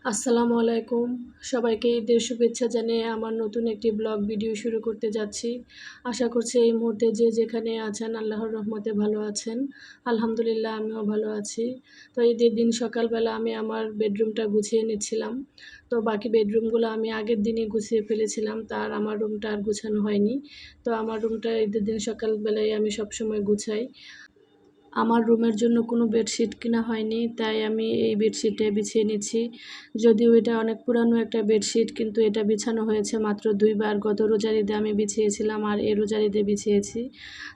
আসসালামু আলাইকুম। সবাইকে ঈদের শুভেচ্ছা জানিয়ে আমার নতুন একটি ব্লগ ভিডিও শুরু করতে যাচ্ছি। আশা করছি এই মুহূর্তে যে যেখানে আছেন আল্লাহর রহমতে ভালো আছেন। আলহামদুলিল্লাহ আমিও ভালো আছি। তো ঈদের দিন সকালবেলা আমি আমার বেডরুমটা গুছিয়ে নিচ্ছিলাম। তো বাকি বেডরুমগুলো আমি আগের দিনই গুছিয়ে ফেলেছিলাম। আমার রুমটা আর গুছানো হয়নি। তো আমার রুমটা ঈদের দিন সকালবেলায় আমি সবসময় গুছাই। আমার রুমের জন্য কোনো বেডশিট কেনা হয়নি, তাই আমি এই বেডশিটে বিছিয়ে নিচ্ছি। যদিও এটা অনেক পুরানো একটা বেডশিট, কিন্তু এটা বিছানো হয়েছে মাত্র ২ বার। গত রোজার ঈদে আমি বিছিয়েছিলাম আর এই রোজার ঈদে বিছিয়েছি।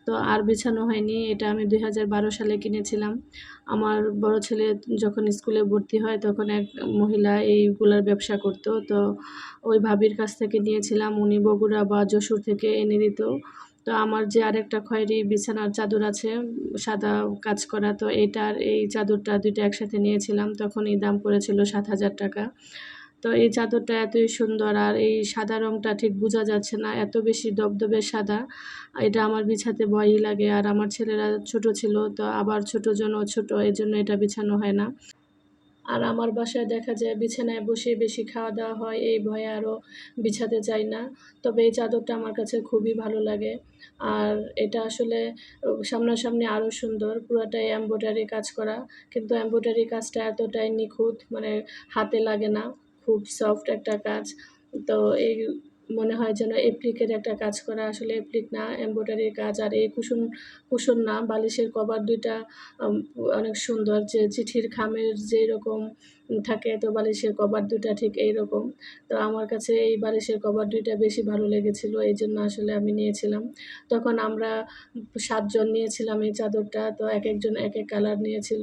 তো আর বিছানো হয়নি। এটা আমি ২০১২ সালে কিনেছিলাম। আমার বড় ছেলে যখন স্কুলে ভর্তি হয় তখন এক মহিলা এইগুলার ব্যবসা করতো। তো ওই ভাবির কাছ থেকে নিয়েছিলাম। উনি বগুড়া বা যশোর থেকে এনে দিত। তো আমার যে আরেকটা খয়েরি বিছানার চাদর আছে সাদা কাজ করা, তো এটার এই চাদরটা ২ টা একসাথে নিয়েছিলাম। তখন এই দাম পড়েছিল ৳৭,০০০। তো এই চাদরটা এতই সুন্দর, আর এই সাদা রংটা ঠিক বোঝা যাচ্ছে না, এত বেশি দবদবে সাদা। এটা আমার বিছাতে ভয়ই লাগে। আর আমার ছেলেরা ছোট ছিল, তো আবার ছোট জনও ছোট, এজন্য এটা বিছানো হয় না। আর আমার বাসায় দেখা যায় বিছানায় বসে বেশি খাওয়া-দাওয়া হয়, এই ভয়ে আরও বিছাতে চাই না। তবে এই চাদরটা আমার কাছে খুবই ভালো লাগে। আর এটা আসলে সামনাসামনি আরও সুন্দর, পুরাটাই এমব্রয়ডারি কাজ করা। কিন্তু এমব্রয়ডারি কাজটা এতটাই নিখুঁত, মানে হাতে লাগে না। খুব সফট একটা কাজ। তো এই মনে হয় যেন অ্যাপ্লিকের একটা কাজ করা, আসলে অ্যাপ্লিক না, এমব্রয়ডারির কাজ। আর এই কুশন না, বালিশের কভার ২ টা আম অনেক সুন্দর, যে চিঠির খামের যেরকম থাকে, তো বালিশের কভার ২ টা ঠিক এইরকম। তো আমার কাছে এই বালিশের কভার ২ টা বেশি ভালো লেগেছিল, এইজন্য আসলে আমি নিয়েছিলাম। তখন আমরা ৭ জন নিয়েছিলাম এই চাদরটা, তো একেকজন একেক কালার নিয়েছিল।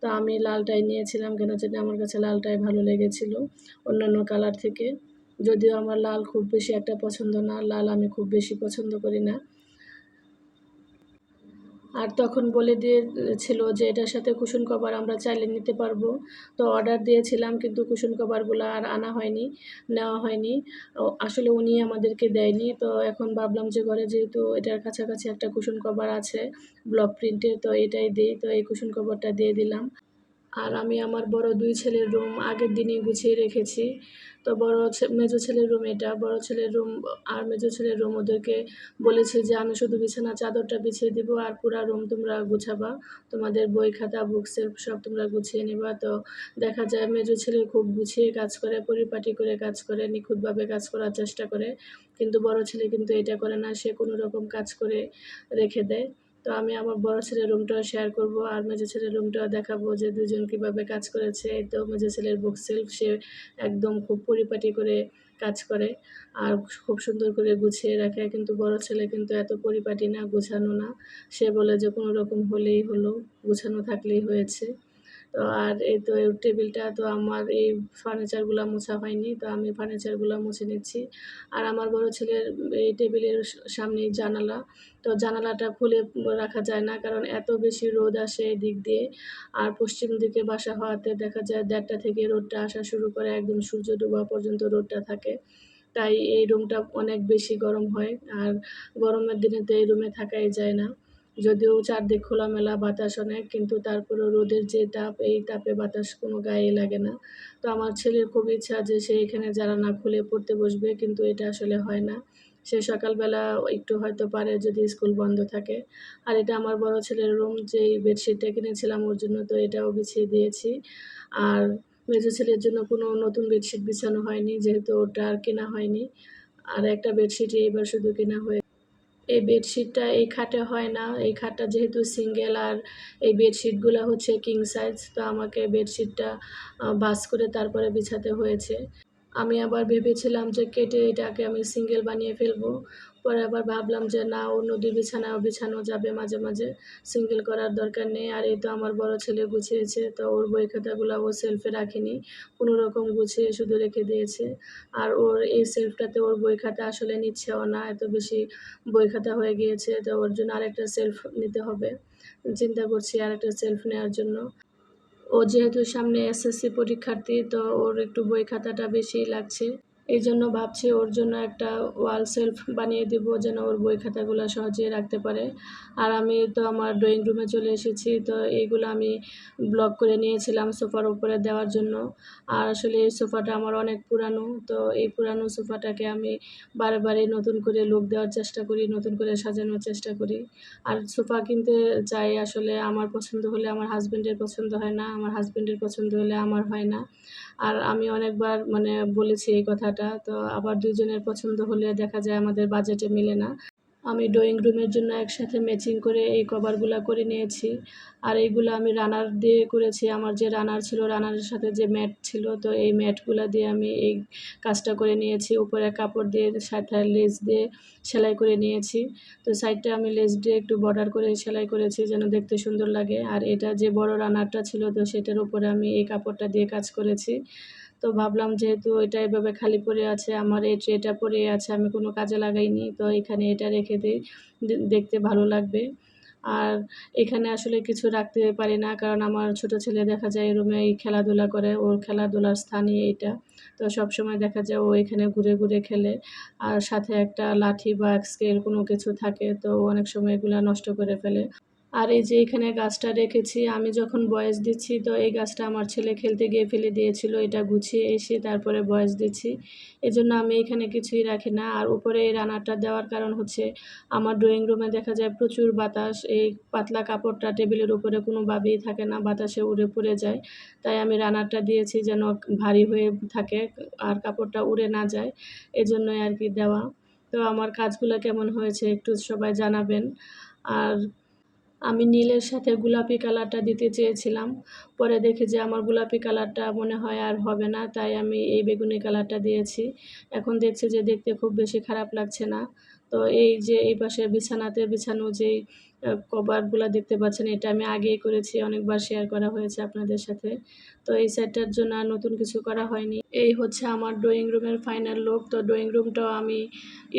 তো আমি লালটাই নিয়েছিলাম, কেন জানি আমার কাছে লালটাই ভালো লেগেছিল অন্যান্য কালার থেকে। যদিও আমার লাল খুব বেশি একটা পছন্দ না, লাল আমি খুব বেশি পছন্দ করি না। আর তখন বলে দিয়েছিল যে এটার সাথে কুশন কভার আমরা চাইলে নিতে পারবো। তো অর্ডার দিয়েছিলাম, কিন্তু কুশন কভারগুলো আর আনা হয়নি, নেওয়া হয়নি। আসলে উনি আমাদেরকে দেয়নি। তো এখন ভাবলাম যে ঘরে যেহেতু এটার কাছাকাছি একটা কুশন কভার আছে ব্লক প্রিন্টের, তো এটাই দেই। তো এই কুশন কভারটা দিয়ে দিলাম। আর আমি আমার বড় ২ ছেলের রুম আগের দিনই গুছিয়ে রেখেছি। তো মেজো ছেলের রুম এটা। বড় ছেলের রুম আর মেজো ছেলের রুম ওদেরকে বলেছি যে, "আমি শুধু বিছানার চাদরটা বিছিয়ে দিব, আর পুরা রুম তোমরা গুছাবা। তোমাদের বই, খাতা, বুক সেলফ সব তোমরা গুছিয়ে নিবা।" তো দেখা যায় মেজো ছেলে খুব গুছিয়ে কাজ করে, পরিপাটি করে কাজ করে, নিখুঁতভাবে কাজ করার চেষ্টা করে। কিন্তু বড় ছেলে কিন্তু এটা করে না। সে কোনোরকম কাজ করে রেখে দেয়। তো আমি আমার বড় ছেলের রুমটাও শেয়ার করব, আর মেজো ছেলের রুমটাও দেখাবো যে ২ জন কীভাবে কাজ করেছে। এই তো মেজো ছেলের বুক সেলফ, সে একদম খুব পরিপাটি করে কাজ করে আর খুব সুন্দর করে গুছিয়ে রাখে। কিন্তু বড় ছেলে কিন্তু এত পরিপাটি না, গোছানো না। সে বলে যে কোনোরকম হলেই হলো, গোছানো থাকলেই হয়েছে। তো আর এই তো এই টেবিলটা, তো আমার এই ফার্নিচারগুলা মোছা হয়নি। তো আমি ফার্নিচারগুলা মুছে নিচ্ছি। আর আমার বড় ছেলের এই টেবিলের সামনেই জানালা। তো জানালাটা খুলে রাখা যায় না, কারণ এত বেশি রোদ আসে এদিক দিয়ে। আর পশ্চিম দিকে বাসা হওয়াতে দেখা যায় ১:৩০ থেকে রোদটা আসা শুরু করে, একদম সূর্য ডোবা পর্যন্ত রোদটা থাকে। তাই এই রুমটা অনেক বেশি গরম হয়। আর গরমের দিনে তো এই রুমে থাকাই যায় না। যদিও চারদিক খোলামেলা, বাতাস অনেক, কিন্তু তারপরেও রোদের যে তাপ, এই তাপে বাতাস কোনো গায়ে লাগে না। তো আমার ছেলের খুব ইচ্ছা যে সে এখানে জানালা খুলে পড়তে বসবে, কিন্তু এটা আসলে হয় না। সে সকালবেলা একটু হয়তো পারে যদি স্কুল বন্ধ থাকে। আর এটা আমার বড় ছেলের রুম, যেই বেডশিটটা কিনেছিলাম ওর জন্য, তো এটাও বিছিয়ে দিয়েছি। আর মেজো ছেলের জন্য কোনো নতুন বেডশিট বিছানো হয়নি, যেহেতু ওটা আর কেনা হয়নি। আর একটা বেডশিটই এবার শুধু কেনা এই বেডশিটটা এই খাটে হয় না। এই খাটটা যেহেতু সিঙ্গেল, আর এই বেডশিটগুলা হচ্ছে কিং সাইজ, তো আমাকে বেডশিটটা ভাঁজ করে তারপরে বিছাতে হয়েছে। আমি আবার ভেবেছিলাম যে কেটে এটাকে আমি সিঙ্গেল বানিয়ে ফেলবো। পরে আবার ভাবলাম যে না, অন্য ২ বিছানায়ও বিছানো যাবে মাঝে, মাঝে। সিঙ্গেল করার দরকার নেই। আর এই তো আমার বড় ছেলে গুছিয়েছে। তো ওর বই খাতাগুলা ও সেলফে রাখেনি। কোনোরকম গুছিয়ে শুধু রেখে দিয়েছে। আর ওর এই সেলফটাতে ওর বই খাতা আসলে নিচ্ছেও না। এত বেশি বই খাতা হয়ে গিয়েছে। তো ওর জন্য আরেকটা সেলফ নিতে হবে। চিন্তা করছি আরেকটা সেলফ নেয়ার জন্য। ও যেহেতু সামনে এসএসসি পরীক্ষার্থী, তো ওর একটু বই খাতাটা বেশিই লাগছে। এইজন্য ভাবছি ওর জন্য একটা ওয়াল শেলফ বানিয়ে দিব যেন ওর বই খাতাগুলো সহজেই রাখতে পারে। আর আমি তো আমার ড্রয়িং রুমে চলে এসেছি। তো এইগুলো আমি ব্লক করে নিয়েছিলাম সোফার উপরে দেওয়ার জন্য। আর আসলে এই সোফাটা আমার অনেক পুরানো। তো এই পুরানো সোফাটাকে আমি বারে নতুন করে লুক দেওয়ার চেষ্টা করি, নতুন করে সাজানোর চেষ্টা করি। আর সোফা কিনতে যাই আসলে আমার পছন্দ হলে আমার হাসব্যান্ডের পছন্দ হয় না, আমার হাসব্যান্ডের পছন্দ হলে আমার হয় না। আর আমি অনেকবার মানে বলেছি এই কথাটা। তো আবার ২ জনের পছন্দ হলে দেখা যায় আমাদের বাজেটে মিলে না। আমি ড্রয়িং রুমের জন্য একসাথে ম্যাচিং করে এই কভারগুলা করে নিয়েছি। আর এইগুলা আমি রানার দিয়ে করেছি। আমার যে রানার ছিল, রানারের সাথে যে ম্যাট ছিল, তো এই ম্যাটগুলা দিয়ে আমি এই কাজটা করে নিয়েছি। উপরে কাপড় দিয়ে সাথে লেস দিয়ে সেলাই করে নিয়েছি। তো সাইডটা আমি লেস দিয়ে একটু বর্ডার করে সেলাই করেছি যেন দেখতে সুন্দর লাগে। আর এটা যে বড় রানারটা ছিল, তো সেটার উপরে আমি এই কাপড়টা দিয়ে কাজ করেছি। তো ভাবলাম যেহেতু এটা এভাবে খালি পড়ে আছে, আমার এই ট্রেটা পড়ে আছে, আমি কোনো কাজে লাগাইনি। তো এখানে এটা রেখে দেই, দেখতে ভালো লাগবে। আর এখানে আসলে কিছু রাখতে পারি না, কারণ আমার ছোট ছেলে দেখা যায় এই রুমেই খেলাধুলা করে। ওর খেলাধুলার স্থানই এইটা। তো সবসময় দেখা যায় ও এখানে ঘুরে খেলে। আর সাথে একটা লাঠি বা স্কেল কোনো কিছু থাকে, তো ও অনেক সময় এগুলা নষ্ট করে ফেলে। আর এই যে এখানে গাছটা রেখেছি, আমি যখন ভয়েস দিচ্ছি তো এই গাছটা আমার ছেলে খেলতে গিয়ে ফেলে দিয়েছিল। এটা গুছিয়ে এসে তারপরে ভয়েস দিচ্ছি। এজন্য আমি এখানে কিছুই রাখি না। আর উপরে এই রানারটা দেওয়ার কারণ হচ্ছে আমার ড্রয়িং রুমে দেখা যায় প্রচুর বাতাস। এই পাতলা কাপড়টা টেবিলের উপরে কোনোভাবেই থাকে না, বাতাসে উড়ে পড়ে যায়। তাই আমি রানারটা দিয়েছি যেন ভারী হয়ে থাকে আর কাপড়টা উড়ে না যায়। এজন্যই আরকি দেওয়া। তো আমার কাজগুলা কেমন হয়েছে একটু সবাই জানাবেন। আর আমি নীলের সাথে গোলাপি কালারটা দিতে চেয়েছিলাম। পরে দেখি যে আমার গোলাপি কালারটা মনে হয় আর হবে না। তাই আমি এই বেগুনি কালারটা দিয়েছি। এখন দেখছি যে দেখতে খুব বেশি খারাপ লাগছে না। তো এই যে এই পাশে বিছানাতে বিছানো যেই কভারগুলা দেখতে পাচ্ছেন, এটা আমি আগেই করেছি। অনেকবার শেয়ার করা হয়েছে আপনাদের সাথে। তো এই সেটটার জন্য আর নতুন কিছু করা হয়নি। এই হচ্ছে আমার ড্রয়িং রুমের ফাইনাল লুক। তো ড্রয়িং রুমটাও আমি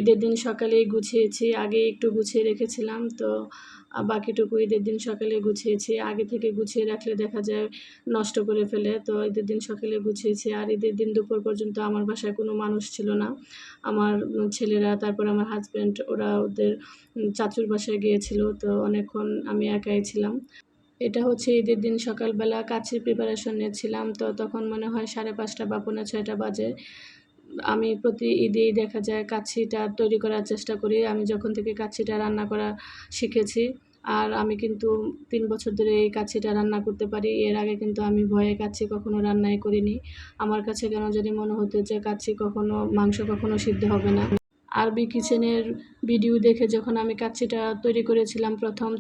ঈদের দিন সকালেই গুছিয়েছি। আগেই একটু গুছিয়ে রেখেছিলাম। তো বাকিটুকু ঈদের দিন সকালে গুছিয়েছি। আগে থেকে গুছিয়ে রাখলে দেখা যায় নষ্ট করে ফেলে। তো ঈদের দিন সকালে গুছিয়েছি। আর ঈদের দিন দুপুর পর্যন্ত আমার বাসায় কোনো মানুষ ছিল না। আমার ছেলেরা, তারপর আমার হাসব্যান্ড, ওরা ওদের চাচুর বাসায় গিয়েছিল। তো অনেকক্ষণ আমি একাই ছিলাম। এটা হচ্ছে ঈদের দিন সকালবেলা কাচ্চির প্রিপারেশন নিচ্ছিলাম। তো তখন মনে হয় 5:30 বা পৌনে 6টা বাজে। আমি প্রতি ঈদেই দেখা যায় কাচ্চিটা তৈরি করার চেষ্টা করি। আমি যখন থেকে কাচ্চিটা রান্না করা শিখেছি। আর আমি কিন্তু ৩ বছর ধরে এই কাচ্চিটা রান্না করতে পারি। এর আগে কিন্তু আমি ভয়ে কাচ্চি কখনো রান্নাই করিনি। আমার কাছে কেন জানি মনে হতো যে কাচ্চি কখনো, মাংস কখনো সিদ্ধ হবে না। আরবি কিচেনের ভিডিও দেখে যখন আমি কাচ্চিটা তৈরি করেছিলাম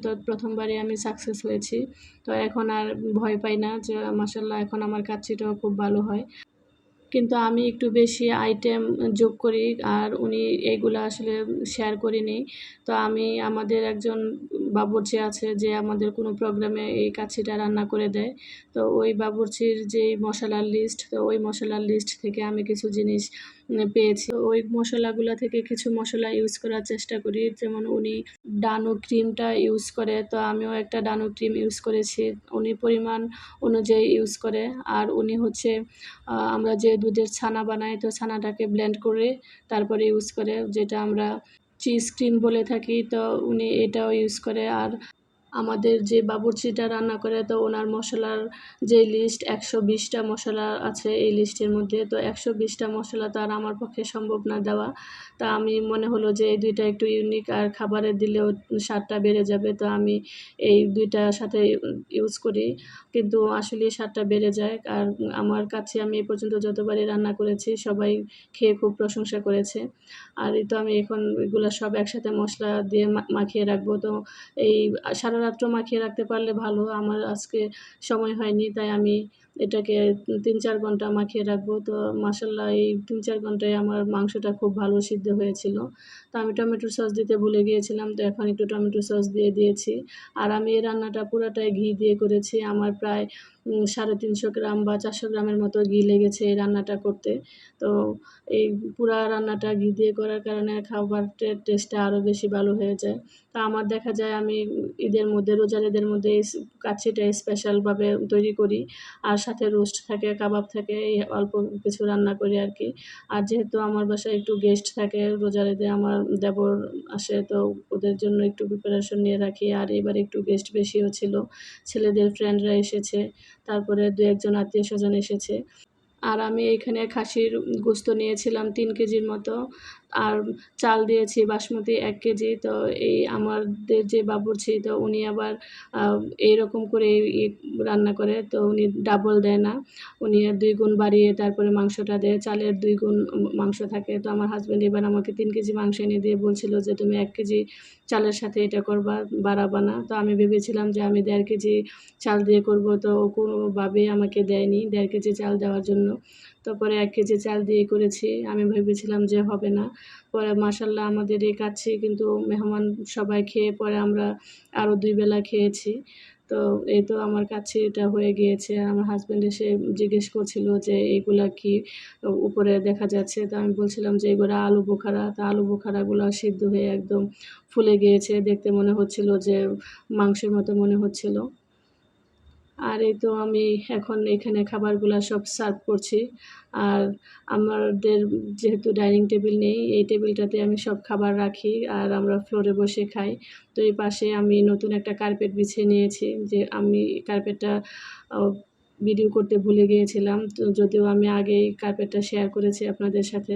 তো প্রথমবারে আমি সাকসেস হয়েছি। তো এখন আর ভয় পাই না, যে মাশাআল্লাহ এখন আমার কাচ্চিটাও খুব ভালো হয়। কিন্তু আমি একটু বেশি আইটেম যোগ করি, আর উনি এগুলা আসলে শেয়ার করেনি। তো আমি, আমাদের একজন বাবুর্চি আছে যে আমাদের কোনো প্রোগ্রামে এই কাচ্চিটা রান্না করে দেয়। তো ওই বাবুর্চির যেই মশলার লিস্ট, তো ওই মশলার লিস্ট থেকে আমি কিছু জিনিস পেয়েছি। তো ওই মশলাগুলা থেকে কিছু মশলা ইউজ করার চেষ্টা করি। যেমন উনি ডানো ক্রিমটা ইউজ করে, তো আমিও একটা ডানো ক্রিম ইউজ করেছি। উনি পরিমাণ অনুযায়ী ইউজ করে। আর উনি হচ্ছে আমরা যে দুধের ছানা বানাই, তো ছানাটাকে ব্লেন্ড করে তারপরে ইউজ করে, যেটা আমরা চিজ ক্রিম বলে থাকি। তো উনি এটাও ইউজ করে। আর আমাদের যে বাবুর্চিটা রান্না করে, তো ওনার মশলার যে লিস্ট ১২০ টা মশলা আছে এই লিস্টের মধ্যে। তো ১২০ টা মশলা তো আর আমার পক্ষে সম্ভব না দেওয়া। তা আমি মনে হলো যে এই ২ টা একটু ইউনিক, আর খাবারে দিলেও স্বাদটা বেড়ে যাবে। তো আমি এই ২ টার সাথে ইউজ করি। কিন্তু আসলেই স্বাদটা বেড়ে যায়। আর আমার কাছে আমি এ পর্যন্ত যতবারই রান্না করেছি সবাই খেয়ে খুব প্রশংসা করেছে। আর এই তো আমি এখন এগুলা সব একসাথে মশলা দিয়ে মাখিয়ে রাখবো। তো এই সারারাত্র মাখিয়ে রাখতে পারলে ভালো। আমার আজকে সময় হয়নি, তাই আমি এটাকে ৩-৪ ঘন্টা মাখিয়ে রাখবো। তো মাশাআল্লাহ এই ৩-৪ ঘন্টায় আমার মাংসটা খুব ভালো সিদ্ধ হয়েছিল। তো আমি টমেটো সস দিতে ভুলে গিয়েছিলাম। তো এখন একটু টমেটো সস দিয়ে দিয়েছি। আর আমি এই রান্নাটা পুরাটাই ঘি দিয়ে করেছি। আমার প্রায় ৩৫০ গ্রাম বা ৪০০ গ্রামের মতো ঘি লেগেছে এই রান্নাটা করতে। তো এই পুরা রান্নাটা ঘি দিয়ে করার কারণে খাবারটার টেস্টটা আরও বেশি ভালো হয়ে যায়। তা আমার দেখা যায় আমি ঈদের মধ্যে, রোজার ঈদের মধ্যে এই কাচ্চিটা স্পেশালভাবে তৈরি করি। আর সাথে রোস্ট থাকে, কাবাব থাকে, এই অল্প কিছু রান্না করি আর কি। আর যেহেতু আমার বাসায় একটু গেস্ট থাকে, রোজার ঈদে আমার দেবর আসে, তো ওদের জন্য একটু প্রিপারেশন নিয়ে রাখি। আর এবার একটু গেস্ট বেশিও ছিল, ছেলেদের ফ্রেন্ডরা এসেছে, তারপরে ২-১ জন আত্মীয়স্বজন এসেছে। আর আমি এইখানে খাসির গোস্ত নিয়েছিলাম ৩ কেজির মতো। আর চাল দিয়েছি বাসমতি ১ কেজি। তো এই আমাদের যে বাবুর্চি, তো উনি আবার আ এইরকম করে রান্না করে। তো উনি ডাবল দেয় না। উনি ২ গুণ বাড়িয়ে তারপরে মাংসটা দেয়। চালের ২ গুণ মাংস থাকে। তো আমার হাসব্যান্ড এবার আমাকে 3 কেজি মাংস এনে দিয়ে বলছিল যে, "তুমি ১ কেজি চালের সাথে এটা করবা, বাড়াবা না।" তো আমি ভেবেছিলাম যে আমি ১.৫ কেজি চাল দিয়ে করব। তো কোনোভাবেই আমাকে দেয়নি ১.৫ কেজি চাল দেওয়ার জন্য। তো পরে ১ কেজি চাল দিয়ে করেছি। আমি ভেবেছিলাম যে হবে না। পরে মাশাআল্লাহ আমাদের এই কাচ্চি কিন্তু মেহমান সবাই খেয়ে পরে আমরা আরও ২ বেলা খেয়েছি। তো এই তো আমার কাচ্চিটা হয়ে গিয়েছে। আমার হাসব্যান্ড এসে জিজ্ঞেস করছিল যে, "এগুলা কি উপরে দেখা যাচ্ছে?" তো আমি বলছিলাম যে, "এগুলা আলু বোখারা।" তো আলু বোখারাগুলা সিদ্ধ হয়ে একদম ফুলে গিয়েছে। দেখতে মনে হচ্ছিল যে মাংসের মতো মনে হচ্ছিল। আর এই তো আমি এখন এখানে খাবারগুলা সব সার্ভ করছি। আর আমাদের যেহেতু ডাইনিং টেবিল নেই, এই টেবিলটাতে আমি সব খাবার রাখি আর আমরা ফ্লোরে বসে খাই। তো এই পাশে আমি নতুন একটা কার্পেট বিছিয়ে নিয়েছি, যে আমি কার্পেটটা আ ভিডিও করতে ভুলে গিয়েছিলাম। তো যদিও আমি আগেই কার্পেটটা শেয়ার করেছি আপনাদের সাথে।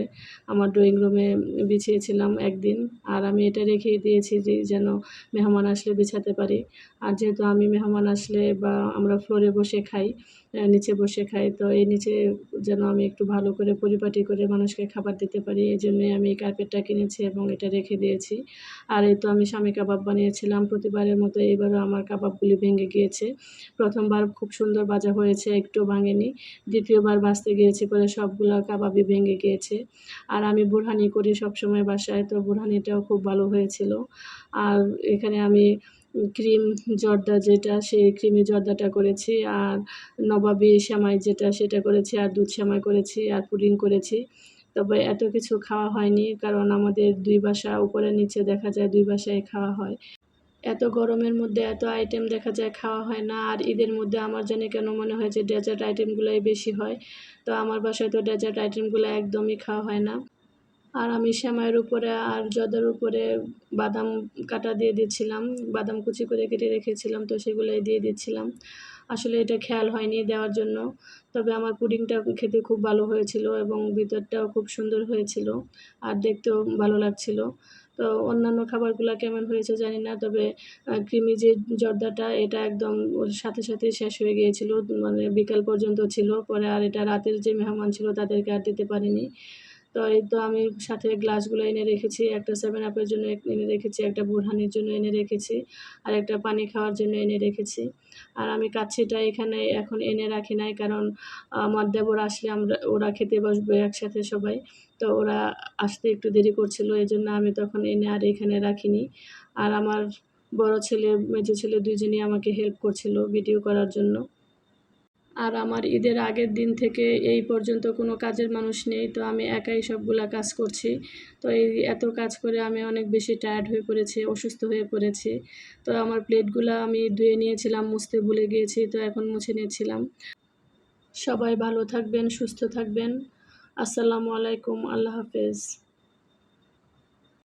আমার ড্রয়িং রুমে বিছিয়েছিলাম একদিন। আর আমি এটা রেখেই দিয়েছি যে যেন মেহমান আসলে বিছাতে পারি। আর যেহেতু আমি মেহমান আসলে বা আমরা ফ্লোরে বসে খাই, নিচে বসে খাই, তো এই নিচে যেন আমি একটু ভালো করে পরিপাটি করে মানুষকে খাবার দিতে পারি, এজন্যই আমি এই কার্পেটটা কিনেছি এবং এটা রেখে দিয়েছি। আর এই তো আমি শামী কাবাব বানিয়েছিলাম প্রতিবারের মতো, এবারও আমার কাবাবগুলি ভেঙে গিয়েছে। ১ম বার খুব সুন্দর ভাজা হয়েছে, একটুও ভাঙেনি। ২য় বার ভাজতে গিয়েছি, পরে সবগুলা কাবাবই ভেঙে গিয়েছে। আর আমি বুরহানি করি সবসময় বাসায়, তো বুরহানিটাও খুব ভালো হয়েছিল। আর এখানে আমি ক্রিম জর্দা যেটা, সেই ক্রিমি জর্দাটা করেছি। আর নবাবী সেমাই যেটা, সেটা করেছি। আর দুধ সেমাই করেছি আর পুডিং করেছি। তবে এত কিছু খাওয়া হয়নি, কারণ আমাদের ২ বাসা উপরে নিচে দেখা যায় ২ বাসায় খাওয়া হয়। এত গরমের মধ্যে এত আইটেম দেখা যায় খাওয়া হয় না। আর ঈদের মধ্যে আমার জানি কেন মনে হয় যে ডেজার্ট আইটেমগুলাই বেশি হয়। তো আমার বাসায় তো ডেজার্ট আইটেমগুলো একদমই খাওয়া হয় না। আর আমি সেমাইয়ের উপরে আর জর্দার উপরে বাদাম কাটা দিয়ে দিচ্ছিলাম। বাদাম কুচি করে কেটে রেখেছিলাম, তো সেগুলাই দিয়ে দিচ্ছিলাম। আসলে এটা খেয়াল হয়নি দেওয়ার জন্য। তবে আমার পুডিংটা খেতে খুব ভালো হয়েছিল এবং ভিতরটাও খুব সুন্দর হয়েছিল। আর দেখতেও ভালো লাগছিল। তো অন্যান্য খাবারগুলা কেমন হয়েছে জানি না। তবে ক্রিমি যে জর্দাটা, এটা একদম ওর সাথে সাথেই শেষ হয়ে গিয়েছিল। মানে বিকাল পর্যন্ত ছিল। পরে আর এটা রাতের যে মেহমান ছিল তাদেরকে আর দিতে পারিনি। তো এই তো আমি সাথে গ্লাসগুলো এনে রেখেছি। একটা 7 আপ এর জন্য এনে রেখেছি, একটা বুরহানির জন্য এনে রেখেছি, আর একটা পানি খাওয়ার জন্য এনে রেখেছি। আর আমি কাচ্চিটা এখানে এখন এনে রাখি নাই, কারণ আমার দেবর আসলে ওরা খেতে বসবে একসাথে সবাই। তো ওরা আসতে একটু দেরি করছিল, এজন্য আমি তখন এনে আর এখানে রাখিনি। আর আমার বড় ছেলে, মেজো ছেলে ২ জনই আমাকে হেল্প করছিল ভিডিও করার জন্য। আর আমার ঈদের আগের দিন থেকে এই পর্যন্ত কোনো কাজের মানুষ নেই। তো আমি একাই সবগুলা কাজ করছি। তো এই এত কাজ করে আমি অনেক বেশি টায়ার্ড হয়ে পড়েছি, অসুস্থ হয়ে পড়েছি। তো আমার প্লেটগুলা আমি ধুয়ে নিয়েছিলাম, মুছতে ভুলে গিয়েছি। তো এখন মুছে নিচ্ছিলাম। সবাই ভালো থাকবেন, সুস্থ থাকবেন। আসসালামু আলাইকুম। আল্লাহ হাফেজ।